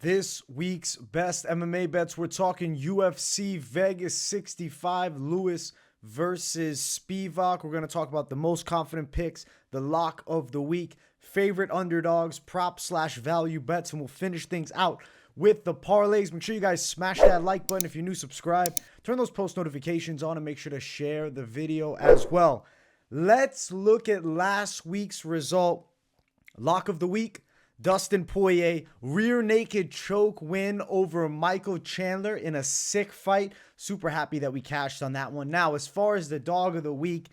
This week's best MMA bets, we're talking UFC Vegas 65, Lewis versus Spivak. We're going to talk about the most confident picks, the lock of the week, favorite underdogs, prop/value bets, and we'll finish things out with the parlays. Make sure you guys smash that like button. If you're new, subscribe. Turn those post notifications on and make sure to share the video as well. Let's look at last week's result. Lock of the week. Dustin Poirier, rear naked choke win over Michael Chandler in a sick fight. Super happy that we cashed on that one. Now, as far as the dog of the week,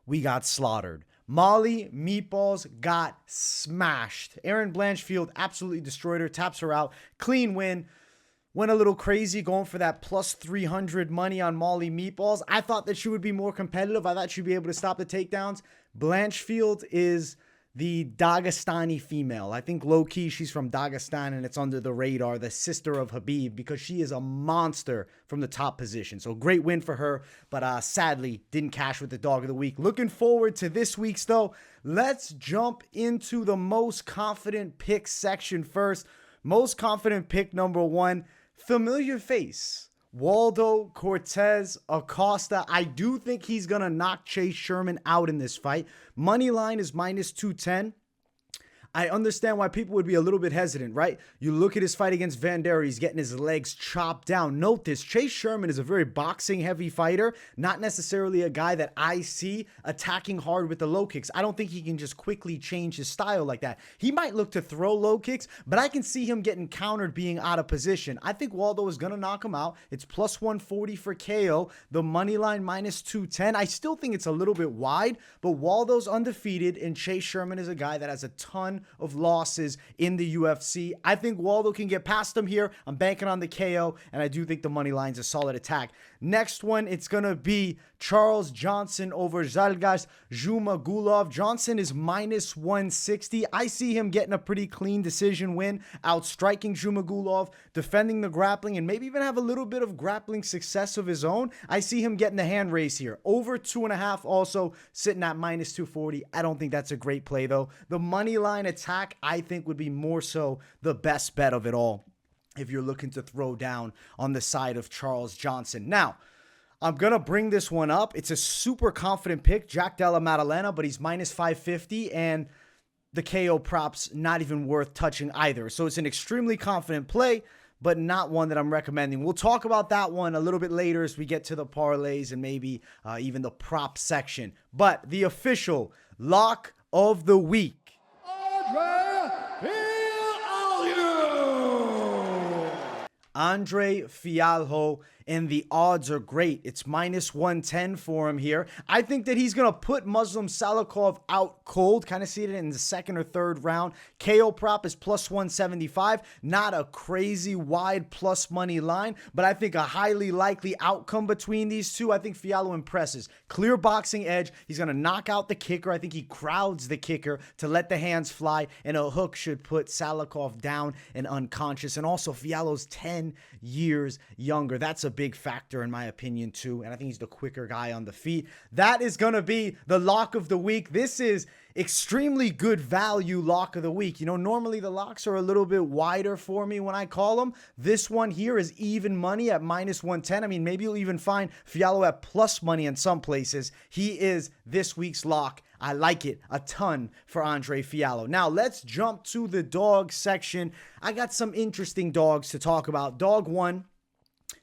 we got slaughtered. Molly Meatballs got smashed. Erin Blanchfield absolutely destroyed her, taps her out. Clean win. Went a little crazy going for that plus 300 money on Molly Meatballs. I thought that she would be more competitive. I thought she'd be able to stop the takedowns. Blanchfield is the Dagestani female. I think low-key she's from Dagestan and it's under the radar, the sister of Khabib, because she is a monster from the top position. So great win for her, but sadly didn't cash with the dog of the week. Looking forward to this week's though. Let's jump into the most confident pick section first. Most confident pick number one, familiar face. Waldo Cortes-Acosta. I do think he's going to knock Chase Sherman out in this fight. Money line is minus 210. I understand why people would be a little bit hesitant, right? You look at his fight against Vanderlei, he's getting his legs chopped down. Note this, Chase Sherman is a very boxing-heavy fighter, not necessarily a guy that I see attacking hard with the low kicks. I don't think he can just quickly change his style like that. He might look to throw low kicks, but I can see him getting countered being out of position. I think Waldo is going to knock him out. It's plus 140 for KO. The money line minus 210. I still think it's a little bit wide, but Waldo's undefeated, and Chase Sherman is a guy that has a ton of losses in the UFC. I think Waldo can get past him here. I'm banking on the KO, and I do think the money line's a solid attack. Next one, it's going to be Charles Johnson over Zhalgas Zhumagulov. Johnson is minus 160. I see him getting a pretty clean decision win, outstriking Zhumagulov, defending the grappling, and maybe even have a little bit of grappling success of his own. I see him getting the hand raise here. Over 2.5 also sitting at minus 240. I don't think that's a great play, though. The money line attack, I think, would be more so the best bet of it all if you're looking to throw down on the side of Charles Johnson. Now, I'm going to bring this one up. It's a super confident pick, Jack Della Maddalena, but he's minus 550, and the KO prop's not even worth touching either. So it's an extremely confident play, but not one that I'm recommending. We'll talk about that one a little bit later as we get to the parlays and maybe even the prop section. But the official lock of the week. Andre Fialho, and the odds are great. It's minus 110 for him here. I think that he's going to put Muslim Salikov out cold. Kind of see it in the second or third round. KO prop is plus 175. Not a crazy wide plus money line, but I think a highly likely outcome between these two. I think Fialho impresses. Clear boxing edge. He's going to knock out the kicker. I think he crowds the kicker to let the hands fly, and a hook should put Salikov down and unconscious. And also, Fialho's 10 years younger. That's a big factor in my opinion too, and I think he's the quicker guy on the feet. That is going to be the lock of the week. This is extremely good value lock of the week. You know, normally the locks are a little bit wider for me when I call them. This one here is even money at minus 110. I mean, maybe you'll even find Fialho at plus money in some places. He is this week's lock. I like it a ton for Andre Fialho. Now, let's jump to the dog section. I got some interesting dogs to talk about. Dog one,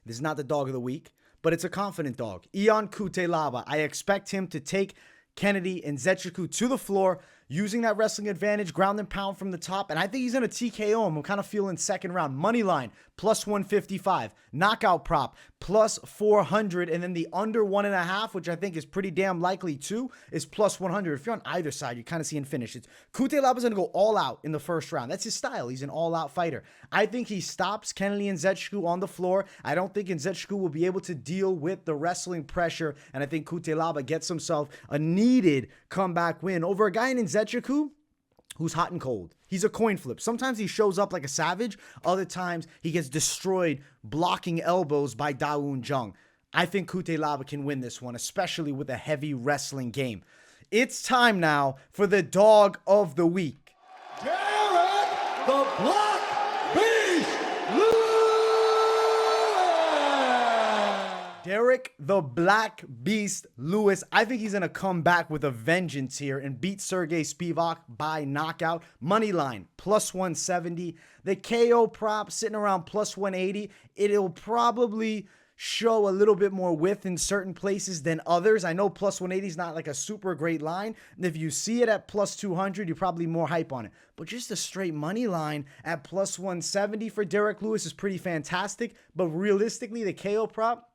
this is not the dog of the week, but it's a confident dog. Ion Cutelaba. I expect him to take Kennedy and Nzechukwu to the floor, using that wrestling advantage, ground and pound from the top, and I think he's going to TKO him. I'm kind of feeling second round. Money line, plus 155. Knockout prop, plus 400. And then the under 1.5, which I think is pretty damn likely too, is plus 100. If you're on either side, you're kind of seeing finishes. Cutelaba is going to go all out in the first round. That's his style. He's an all-out fighter. I think he stops Kennedy and Nzechukwu on the floor. I don't think Nzechukwu will be able to deal with the wrestling pressure, and I think Cutelaba gets himself a needed comeback win over a guy in Nzechukwu who's hot and cold. He's a coin flip. Sometimes he shows up like a savage. Other times he gets destroyed blocking elbows by Dawoon Jung. I think Cutelaba can win this one, especially with a heavy wrestling game. It's time now for the dog of the week. Jared the Black Beast Derek the Black Beast Lewis. I think he's going to come back with a vengeance here and beat Sergey Spivak by knockout. Money line, plus 170. The KO prop sitting around plus 180. It'll probably show a little bit more width in certain places than others. I know plus 180 is not like a super great line. And if you see it at plus 200, you're probably more hype on it. But just a straight money line at plus 170 for Derek Lewis is pretty fantastic. But realistically, the KO prop,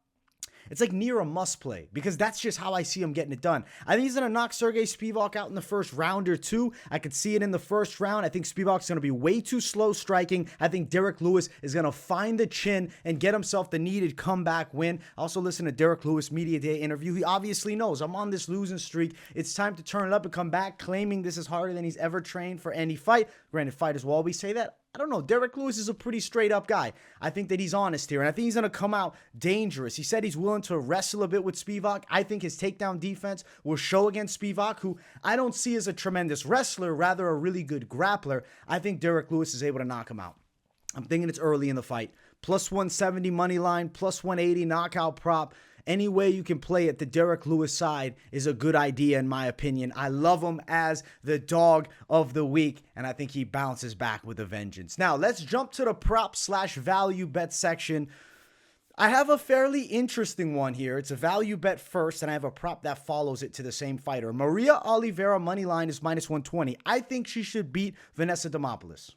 it's like near a must play because that's just how I see him getting it done. I think he's going to knock Sergey Spivak out in the first round or two. I could see it in the first round. I think Spivak's going to be way too slow striking. I think Derek Lewis is going to find the chin and get himself the needed comeback win. I also listened to Derek Lewis media day interview. He obviously knows I'm on this losing streak. It's time to turn it up and come back, claiming this is harder than he's ever trained for any fight. Granted, fighters will always say that. I don't know. Derek Lewis is a pretty straight up guy. I think that he's honest here, and I think he's going to come out dangerous. He said he's willing to wrestle a bit with Spivak. I think his takedown defense will show against Spivak, who I don't see as a tremendous wrestler, rather a really good grappler. I think Derek Lewis is able to knock him out. I'm thinking it's early in the fight. Plus 170 money line, plus 180 knockout prop. Any way you can play it, the Derek Lewis side is a good idea in my opinion. I love him as the dog of the week, and I think he bounces back with a vengeance. Now, let's jump to the prop/value bet section. I have a fairly interesting one here. It's a value bet first, and I have a prop that follows it to the same fighter. Maria Oliveira money line is minus 120. I think she should beat Vanessa Demopoulos.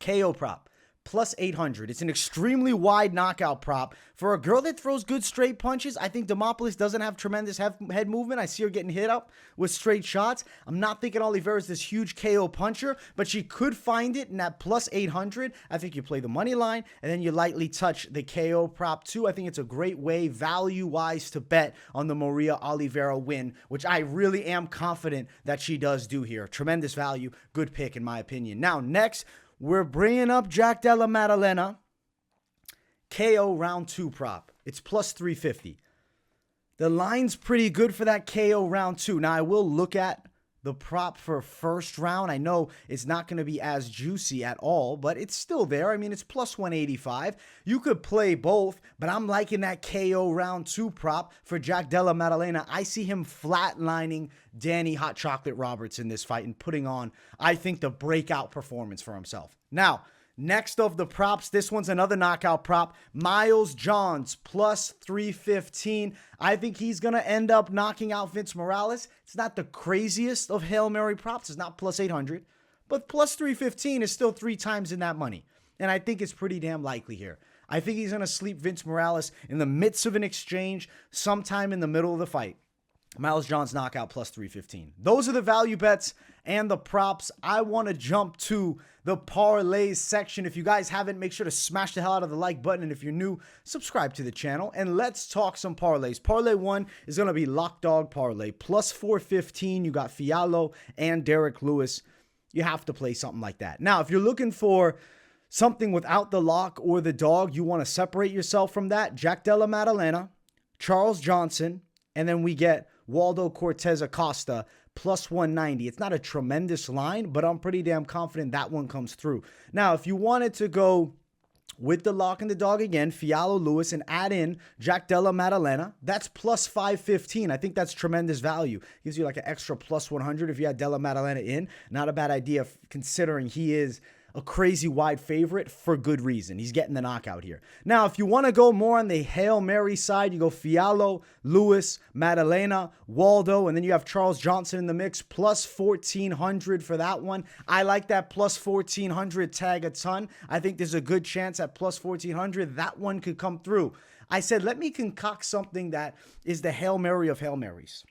KO prop. Plus 800. It's an extremely wide knockout prop. For a girl that throws good straight punches, I think Demopoulos doesn't have tremendous head movement. I see her getting hit up with straight shots. I'm not thinking Oliveira is this huge KO puncher, but she could find it in that plus 800. I think you play the money line, and then you lightly touch the KO prop too. I think it's a great way, value-wise, to bet on the Maria Oliveira win, which I really am confident that she does do here. Tremendous value. Good pick, in my opinion. Now, next, we're bringing up Jack Della Maddalena. KO round 2 prop. It's plus 350. The line's pretty good for that KO round 2. Now, I will look at the prop for first round. I know it's not going to be as juicy at all, but it's still there. I mean, it's plus 185. You could play both, but I'm liking that KO round 2 prop for Jack Della Maddalena. I see him flatlining Danny Hot Chocolate Roberts in this fight and putting on, I think, the breakout performance for himself. Now, next of the props, this one's another knockout prop. Miles Johns, plus 315. I think he's going to end up knocking out Vince Morales. It's not the craziest of Hail Mary props. It's not plus 800. But plus 315 is still 3 times in that money. And I think it's pretty damn likely here. I think he's going to sleep Vince Morales in the midst of an exchange sometime in the middle of the fight. Miles Johns knockout plus 315. Those are the value bets and the props. I want to jump to the parlays section. If you guys haven't, make sure to smash the hell out of the like button. And if you're new, subscribe to the channel. And let's talk some parlays. Parlay 1 is going to be Lock Dog Parlay. Plus 415. You got Fialho and Derek Lewis. You have to play something like that. Now, if you're looking for something without the lock or the dog, you want to separate yourself from that, Jack Della Maddalena, Charles Johnson, and then we get Waldo Cortes-Acosta plus 190. It's not a tremendous line, but I'm pretty damn confident that one comes through. Now, if you wanted to go with the lock and the dog again, Fialho Lewis, and add in Jack Della Maddalena, that's plus 515. I think that's tremendous value. Gives you like an extra plus 100 if you had Della Maddalena in. Not a bad idea considering he is a crazy wide favorite for good reason. He's getting the knockout here. Now, if you want to go more on the Hail Mary side, you go Fialho, Lewis, Maddalena, Waldo, and then you have Charles Johnson in the mix, plus 1,400 for that one. I like that plus 1,400 tag a ton. I think there's a good chance at plus 1,400 that one could come through. I said, let me concoct something that is the Hail Mary of Hail Marys.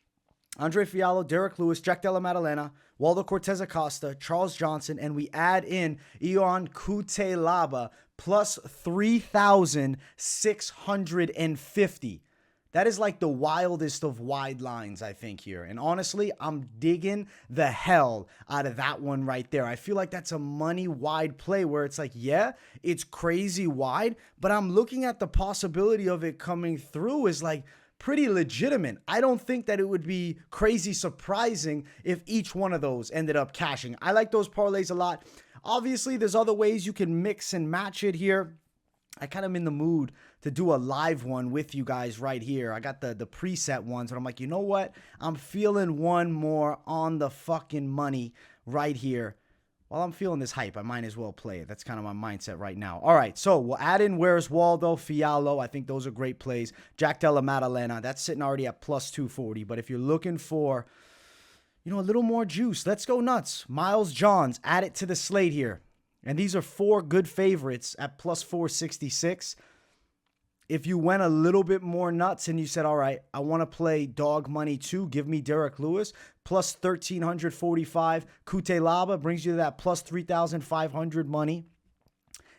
Andre Fialho, Derek Lewis, Jack Della Maddalena, Waldo Cortes-Acosta, Charles Johnson, and we add in Ion Cutelaba plus 3,650. That is like the wildest of wide lines, I think, here. And honestly, I'm digging the hell out of that one right there. I feel like that's a money-wide play where it's like, yeah, it's crazy wide, but I'm looking at the possibility of it coming through as like, pretty legitimate. I don't think that it would be crazy surprising if each one of those ended up cashing. I like those parlays a lot. Obviously, there's other ways you can mix and match it here. I kind of am in the mood to do a live one with you guys right here. I got the preset ones, but I'm like, you know what? I'm feeling one more on the fucking money right here. While I'm feeling this hype, I might as well play it. That's kind of my mindset right now. All right, so we'll add in Where's Waldo, Fialho. I think those are great plays. Jack Della Maddalena, that's sitting already at plus 240. But if you're looking for, a little more juice, let's go nuts. Miles Johns, add it to the slate here. And these are 4 good favorites at plus 466. If you went a little bit more nuts and you said, all right, I want to play dog money too, give me Derek Lewis, plus 1,345. Cutelaba brings you to that plus 3,500 money.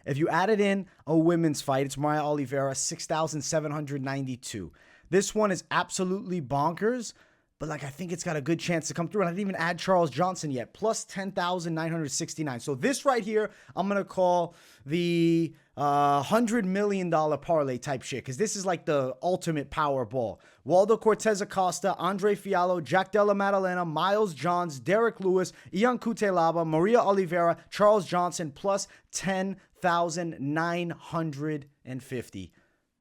If you added in a women's fight, it's Mariah Oliveira, 6,792. This one is absolutely bonkers, but I think it's got a good chance to come through. And I didn't even add Charles Johnson yet, plus 10,969. So this right here, I'm going to call the $100 million parlay type shit, because this is like the ultimate Powerball. Waldo Cortes-Acosta, Andre Fialho, Jack Della Maddalena, Miles Johns, Derek Lewis, Ian Cutelaba, Maria Oliveira, Charles Johnson, plus 10,950.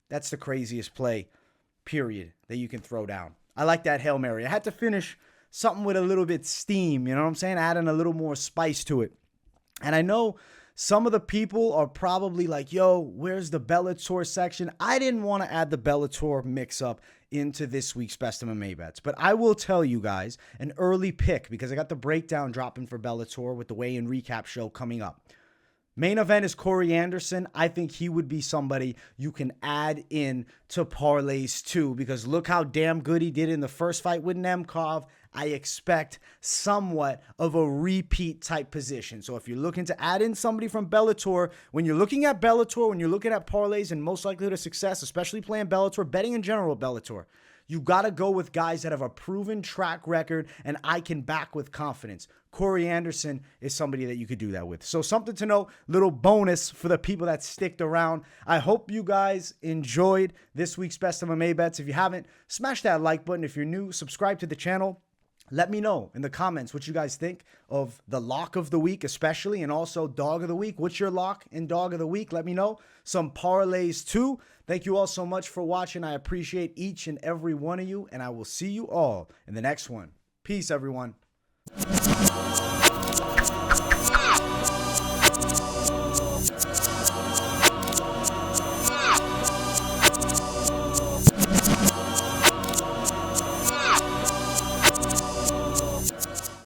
That's the craziest play, period, that you can throw down. I like that Hail Mary. I had to finish something with a little bit steam, you know what I'm saying? Adding a little more spice to it. And I know some of the people are probably like, yo, where's the Bellator section? I didn't want to add the Bellator mix-up into this week's Best MMA Bets. But I will tell you guys an early pick, because I got the breakdown dropping for Bellator with the weigh-in recap show coming up. Main event is Corey Anderson. I think he would be somebody you can add in to parlays too, because look how damn good he did in the first fight with Nemkov. I expect somewhat of a repeat type position. So if you're looking to add in somebody from Bellator, when you're looking at Bellator, when you're looking at parlays and most likelihood of success, especially playing Bellator, betting in general Bellator, you got to go with guys that have a proven track record and I can back with confidence. Corey Anderson is somebody that you could do that with. So something to know, little bonus for the people that sticked around. I hope you guys enjoyed this week's Best MMA Bets. If you haven't, smash that like button. If you're new, subscribe to the channel. Let me know in the comments what you guys think of the lock of the week, especially, and also dog of the week. What's your lock and dog of the week? Let me know. Some parlays too. Thank you all so much for watching. I appreciate each and every one of you, and I will see you all in the next one. Peace, everyone.